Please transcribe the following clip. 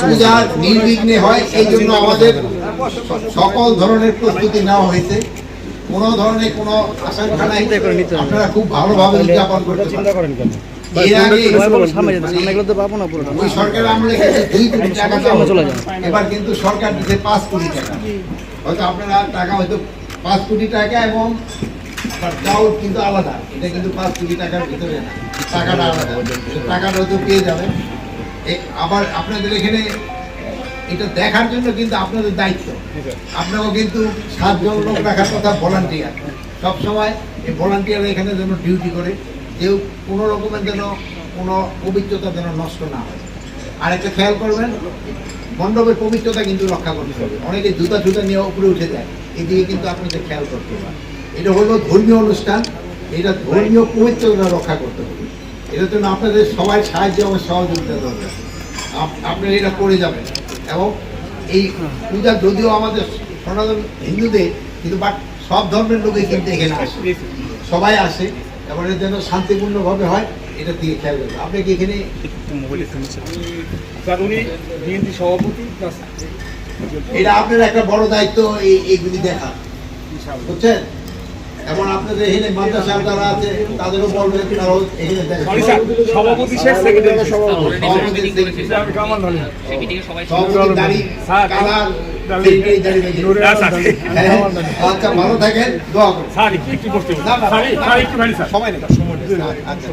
পূজা নির্বিঘ্নে হয়, এই জন্য আমাদের সকল ধরনের প্রস্তুতি নেওয়া হয়েছে। কোনো ধরনের কোনো আশঙ্কা নাই, আপনারা খুব ভালোভাবে উদযাপন করতে পারেন। এর আগে ওই সরকার আমলে 2 কোটি টাকা চলে যায়, এবার কিন্তু সরকার দিচ্ছে 5 কোটি টাকা। হয়তো আপনারা টাকা হয়তো 5 কোটি টাকা এবং চাউল কিন্তু আলাদা, এটা কিন্তু 5 কোটি টাকার ভিতরে না, টাকাটা আলাদা, টাকাটা হয়তো পেয়ে যাবেন। আবার আপনাদের এখানে এটা দেখার জন্য কিন্তু আপনাদের দায়িত্ব, আপনারাও কিন্তু 7 জন লোক রাখার কথা, ভলান্টিয়ার সবসময় এই ভলান্টিয়ার এখানে যেন ডিউটি করে, কেউ কোনো রকমের যেন কোনো পবিত্রতা যেন নষ্ট না হয়। আর একটা খেয়াল করবেন, মণ্ডপের পবিত্রতা কিন্তু রক্ষা করতে হবে। অনেকে জুতা নিয়ে উপরে উঠে যায়, এদিকে কিন্তু আপনাদের খেয়াল করতে হবে। এটা হলো ধর্মীয় অনুষ্ঠান, এটা ধর্মীয় পবিত্রতা রক্ষা করতে হবে। এটার জন্য আপনাদের সবাই সাহায্য এবং সহযোগিতা দরকার। আপনারা এটা করে যাবেন। এবং এই পূজা যদিও আমাদের সনাতন হিন্দুদের, কিন্তু বাট সব ধর্মের লোকই কিন্তু এখানে আসে, সবাই আসে, এবং এর জন্য শান্তিপূর্ণভাবে হয়, এটা দিয়ে খেয়াল করবে। আপনি কি এখানে এটা আপনার একটা বড় দায়িত্ব, এইগুলি দেখা, বুঝছেন? এবং আপনাদের এখানে মাদ্রাসা যারা আছে তাদেরও বলবেন, তারাও এখানে দেখেন। সভাপতি শেষ, সেক্রেটারি সভাপতি আচ্ছা, ভালো থাকেন, দোয়া করুন। সময় নেই, আচ্ছা,